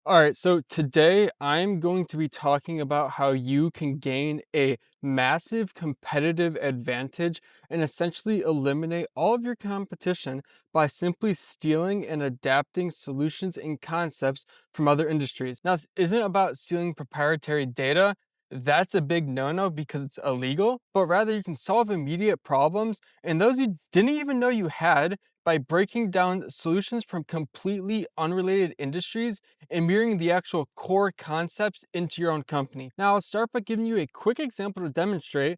All right, so today I'm going to be talking about how you can gain a massive competitive advantage and essentially eliminate all of your competition by simply stealing and adapting solutions and concepts from other industries. Now, this isn't about stealing proprietary data. That's a big no-no because it's illegal, but rather you can solve immediate problems and those you didn't even know you had by breaking down solutions from completely unrelated industries and mirroring the actual core concepts into your own company. Now, I'll start by giving you a quick example to demonstrate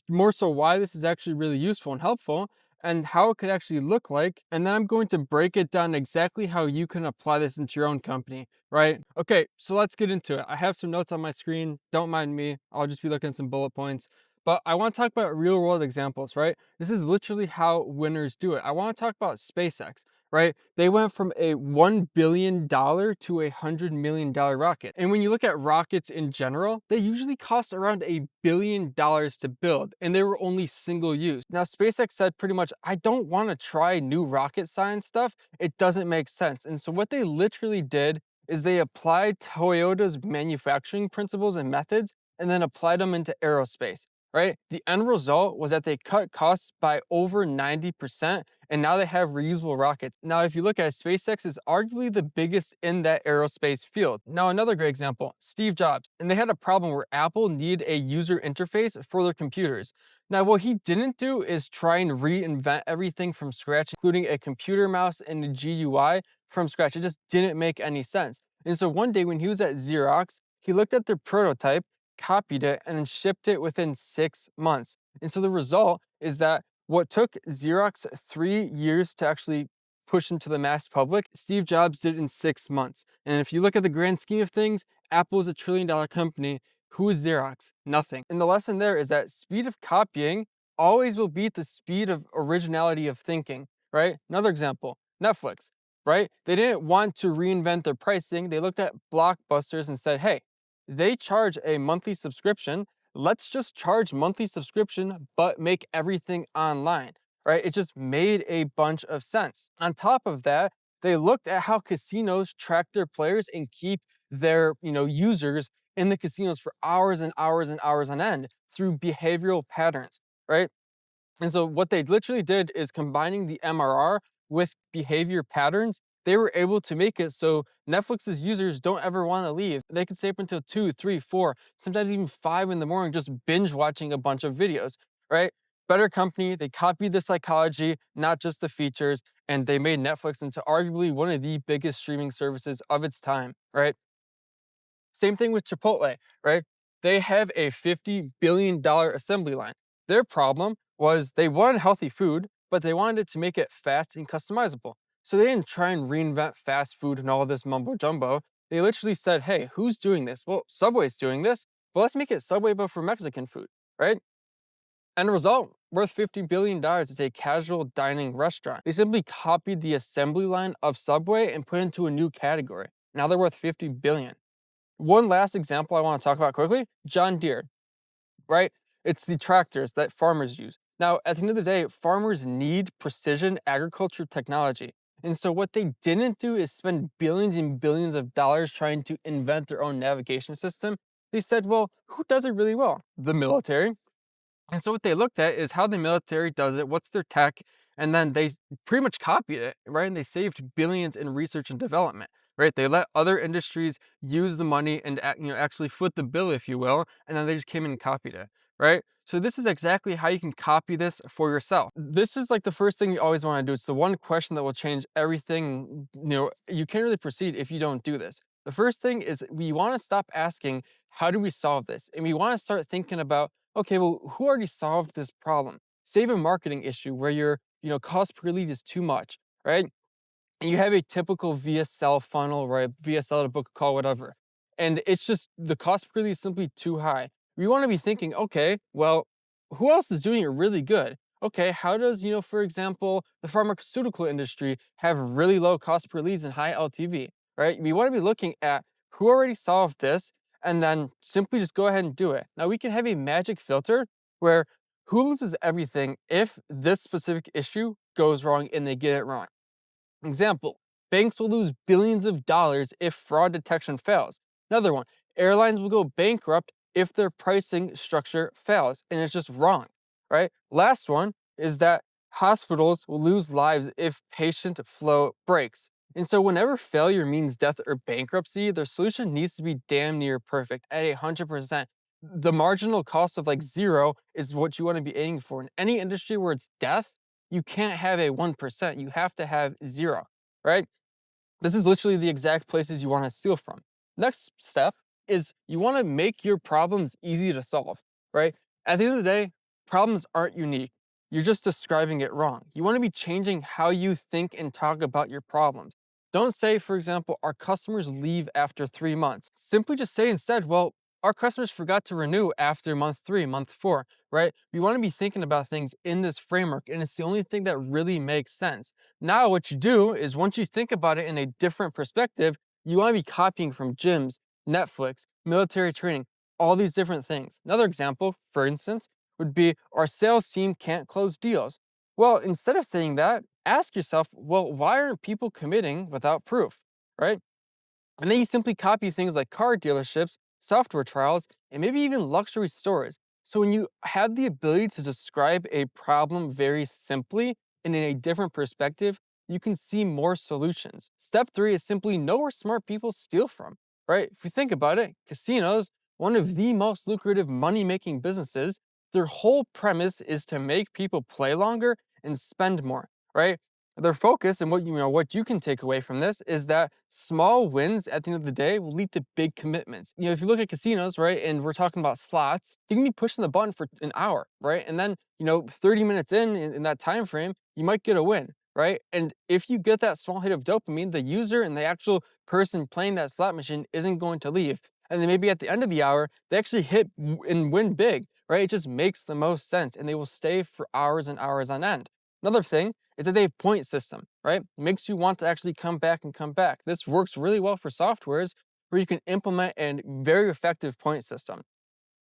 more so why this is actually really useful and helpful and how it could actually look like. And then I'm going to break it down exactly how you can apply this into your own company, right? Okay, so let's get into it. I have some notes on my screen. Don't mind me. I'll just be looking at some bullet points. But I want to talk about real world examples, right? This is literally how winners do it. I want to talk about SpaceX, right? They went from a $1 billion to a $100 million rocket. And when you look at rockets in general, they usually cost around $1 billion to build, and they were only single use. Now, SpaceX said pretty much, I don't want to try new rocket science stuff. It doesn't make sense. And so what they literally did is they applied Toyota's manufacturing principles and methods and then applied them into aerospace. Right? The end result was that they cut costs by over 90%, and now they have reusable rockets. Now, if you look at it, SpaceX is arguably the biggest in that aerospace field. Now, another great example, Steve Jobs, and they had a problem where Apple needed a user interface for their computers. Now, what he didn't do is try and reinvent everything from scratch, including a computer mouse and a GUI from scratch. It just didn't make any sense. And so one day when he was at Xerox, he looked at their prototype, copied it, and then shipped it within 6 months. And so the result is that what took Xerox 3 years to actually push into the mass public, Steve Jobs did in 6 months. And if you look at the grand scheme of things, Apple is $1 trillion company. Who is Xerox? Nothing. And the lesson there is that speed of copying always will beat the speed of originality of thinking, right? Another example, Netflix, right? They didn't want to reinvent their pricing. They looked at blockbusters and said, hey, they charge a monthly subscription. Let's just charge monthly subscription, but make everything online, right? It just made a bunch of sense. On top of that, they looked at how casinos track their players and keep their, users in the casinos for hours and hours and hours on end through behavioral patterns, right? And so what they literally did is combining the MRR with behavior patterns, they were able to make it so Netflix's users don't ever want to leave. They could stay up until 2, 3, 4, sometimes even 5 in the morning just binge watching a bunch of videos, right? Better company, they copied the psychology, not just the features, and they made Netflix into arguably one of the biggest streaming services of its time, right? Same thing with Chipotle, right? They have a $50 billion assembly line. Their problem was they wanted healthy food, but they wanted it to make it fast and customizable. So they didn't try and reinvent fast food and all this mumbo jumbo. They literally said, hey, who's doing this? Well, Subway's doing this, but let's make it Subway but for Mexican food, right? End result, worth $50 billion is a casual dining restaurant. They simply copied the assembly line of Subway and put it into a new category. Now they're worth 50 billion. One last example I want to talk about quickly, John Deere, right? It's the tractors that farmers use. Now, at the end of the day, farmers need precision agriculture technology. And so what they didn't do is spend billions and billions of dollars trying to invent their own navigation system. They said, well, who does it really well? The military. And so what they looked at is how the military does it, what's their tech, and then they pretty much copied it, right? And they saved billions in research and development, right? They let other industries use the money and actually foot the bill, if you will, and then they just came in and copied it, right? So this is exactly how you can copy this for yourself. This is like the first thing you always want to do. It's the one question that will change everything. You can't really proceed if you don't do this. The first thing is we want to stop asking, how do we solve this? And we want to start thinking about, okay, well, who already solved this problem? Save a marketing issue where your, cost per lead is too much, right? And you have a typical VSL funnel, right? VSL to book a call, whatever. And it's just the cost per lead is simply too high. We want to be thinking, okay, well, who else is doing it really good? Okay, how does, for example, the pharmaceutical industry have really low cost per leads and high LTV, right? We want to be looking at who already solved this and then simply just go ahead and do it. Now we can have a magic filter where who loses everything if this specific issue goes wrong and they get it wrong. Example, banks will lose billions of dollars if fraud detection fails. Another one, airlines will go bankrupt if their pricing structure fails and it's just wrong, right? Last one is that hospitals will lose lives if patient flow breaks. And so, whenever failure means death or bankruptcy, their solution needs to be damn near perfect at 100%. The marginal cost of like zero is what you want to be aiming for. In any industry where it's death, you can't have a 1%. You have to have zero, right? This is literally the exact places you want to steal from. Next step is you want to make your problems easy to solve, right? At the end of the day, problems aren't unique. You're just describing it wrong. You want to be changing how you think and talk about your problems. Don't say, for example, our customers leave after 3 months. Simply just say instead, well, our customers forgot to renew after month three, month four, right? We want to be thinking about things in this framework, and it's the only thing that really makes sense. Now, what you do is once you think about it in a different perspective, you want to be copying from gyms, Netflix, military training, all these different things. Another example, for instance, would be our sales team can't close deals. Well, instead of saying that, ask yourself, well, why aren't people committing without proof, right? And then you simply copy things like car dealerships, software trials, and maybe even luxury stores. So when you have the ability to describe a problem very simply and in a different perspective, you can see more solutions. Step three is simply know where smart people steal from, right? If you think about it, casinos, one of the most lucrative money-making businesses, their whole premise is to make people play longer and spend more, right? Their focus and what you can take away from this is that small wins at the end of the day will lead to big commitments. If you look at casinos, right, and we're talking about slots, you can be pushing the button for an hour, right? And then, 30 minutes in that time frame, you might get a win, right? And if you get that small hit of dopamine, the user and the actual person playing that slot machine isn't going to leave. And then maybe at the end of the hour, they actually and win big, right? It just makes the most sense and they will stay for hours and hours on end. Another thing is that they have point system, right? Makes you want to actually come back and come back. This works really well for softwares where you can implement a very effective point system.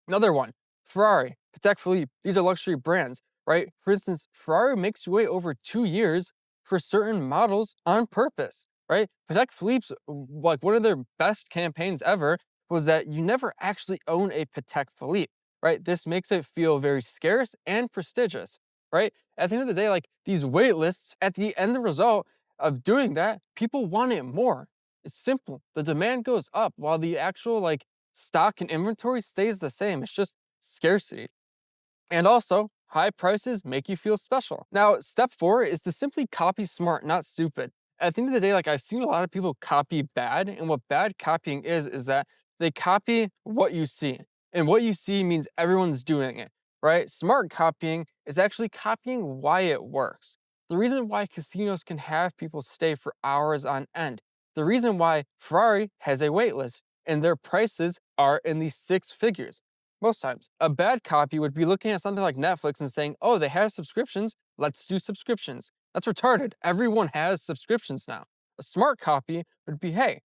Another one, Ferrari, Patek Philippe, these are luxury brands, right? For instance, Ferrari makes you wait over 2 years for certain models on purpose, right? Patek Philippe's, like one of their best campaigns ever was that you never actually own a Patek Philippe, right? This makes it feel very scarce and prestigious, right? At the end of the day, like these wait lists, at the end the result of doing that, people want it more. It's simple. The demand goes up while the actual like stock and inventory stays the same. It's just scarcity. And also, high prices make you feel special. Now, step four is to simply copy smart, not stupid. At the end of the day, like I've seen a lot of people copy bad, and what bad copying is that they copy what you see. And what you see means everyone's doing it, right? Smart copying is actually copying why it works. The reason why casinos can have people stay for hours on end. The reason why Ferrari has a wait list and their prices are in the six figures. Most times. A bad copy would be looking at something like Netflix and saying, oh, they have subscriptions, let's do subscriptions. That's retarded. Everyone has subscriptions now. A smart copy would be, hey,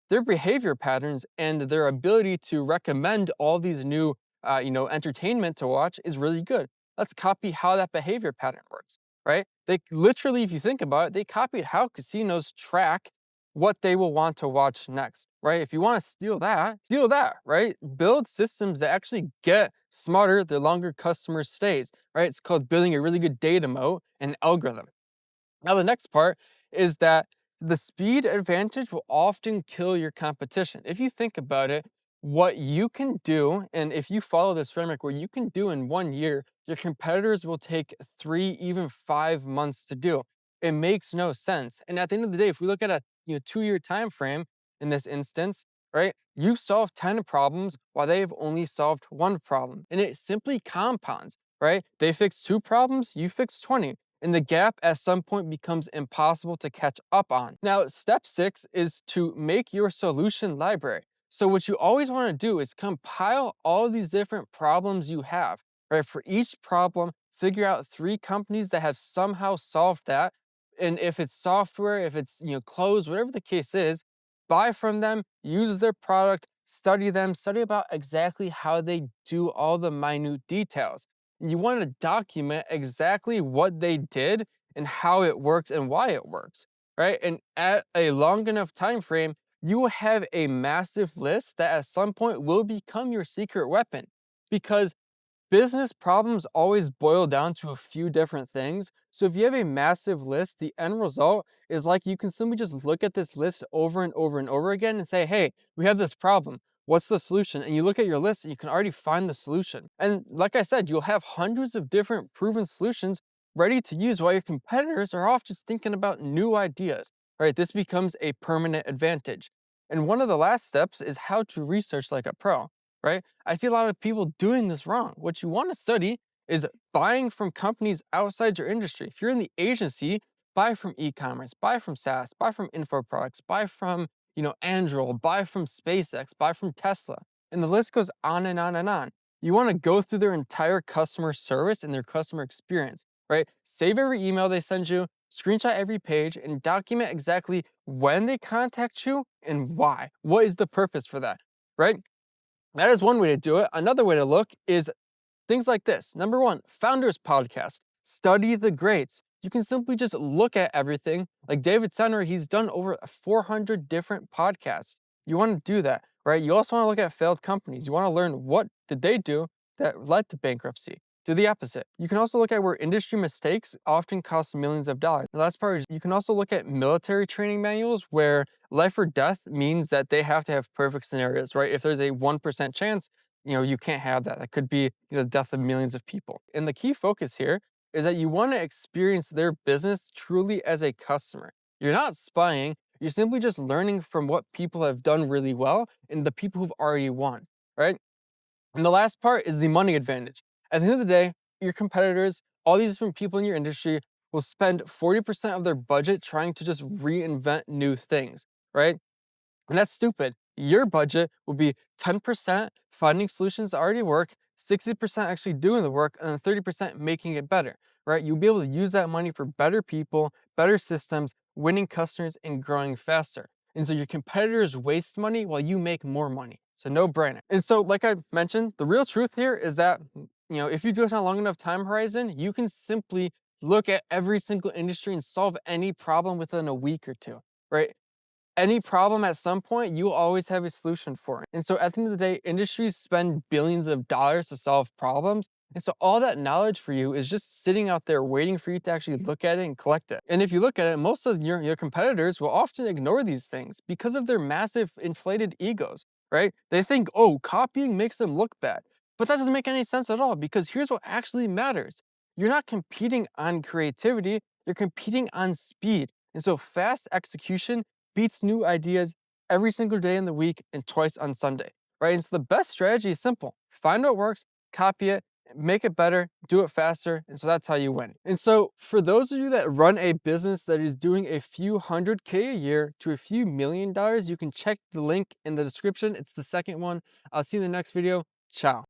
their behavior patterns and their ability to recommend all these new, entertainment to watch is really good. Let's copy how that behavior pattern works, right? They literally, if you think about it, they copied how casinos track what they will want to watch next, right? If you want to steal that, right? Build systems that actually get smarter the longer customer stays, right? It's called building a really good data moat and algorithm. Now, the next part is that the speed advantage will often kill your competition. If you think about it, what you can do, and if you follow this framework, what you can do in 1 year, your competitors will take 3, even 5 months to do. It makes no sense. And at the end of the day, if we look at a 2-year time frame in this instance, right, you've solved 10 problems while they have only solved one problem. And it simply compounds, right? They fix 2 problems, you fix 20 and the gap at some point becomes impossible to catch up on. Now, step 6 is to make your solution library. So what you always want to do is compile all of these different problems you have, right? For each problem, figure out 3 companies that have somehow solved that. And if it's software, if it's, clothes, whatever the case is, buy from them, use their product, study them, study about exactly how they do all the minute details. You want to document exactly what they did and how it works and why it works, right? And at a long enough time frame, you will have a massive list that at some point will become your secret weapon, because business problems always boil down to a few different things. So if you have a massive list, the end result is like you can simply just look at this list over and over and over again and say, hey, we have this problem. What's the solution? And you look at your list and you can already find the solution. And like I said, you'll have hundreds of different proven solutions ready to use while your competitors are off just thinking about new ideas, right? This becomes a permanent advantage. And one of the last steps is how to research like a pro, right? I see a lot of people doing this wrong. What you want to study is buying from companies outside your industry. If you're in the agency, buy from e-commerce, buy from SaaS, buy from info products, buy from, Anduril, buy from SpaceX, buy from Tesla. And the list goes on and on and on. You want to go through their entire customer service and their customer experience, right? Save every email they send you, screenshot every page, and document exactly when they contact you and why. What is the purpose for that, right? That is one way to do it. Another way to look is things like this. Number one, Founders Podcast. Study the greats. You can simply just look at everything. Like David Senner, he's done over 400 different podcasts. You want to do that, right? You also want to look at failed companies. You want to learn what did they do that led to bankruptcy. Do the opposite. You can also look at where industry mistakes often cost millions of dollars. The last part is you can also look at military training manuals where life or death means that they have to have perfect scenarios, right? If there's a 1% chance, you can't have that. That could be, the death of millions of people. And the key focus here is that you want to experience their business truly as a customer. You're not spying, you're simply just learning from what people have done really well and the people who've already won, right? And the last part is the money advantage. At the end of the day, your competitors, all these different people in your industry will spend 40% of their budget trying to just reinvent new things, right? And that's stupid. Your budget will be 10% finding solutions that already work, 60% actually doing the work, and then 30% making it better, right? You'll be able to use that money for better people, better systems, winning customers, and growing faster. And so your competitors waste money while you make more money. So no brainer. And so, like I mentioned, the real truth here is that, if you do this on a long enough time horizon, you can simply look at every single industry and solve any problem within a week or two, right? Any problem at some point, you always have a solution for it. And so at the end of the day, industries spend billions of dollars to solve problems. And so all that knowledge for you is just sitting out there waiting for you to actually look at it and collect it. And if you look at it, most of your competitors will often ignore these things because of their massive inflated egos, right? They think, oh, copying makes them look bad. But that doesn't make any sense at all, because here's what actually matters. You're not competing on creativity, you're competing on speed. And so fast execution beats new ideas every single day in the week and twice on Sunday, right? And so the best strategy is simple. Find what works, copy it, make it better, do it faster. And so that's how you win. And so for those of you that run a business that is doing a few $100K a year to a few $1 million, you can check the link in the description. It's the second one. I'll see you in the next video. Ciao.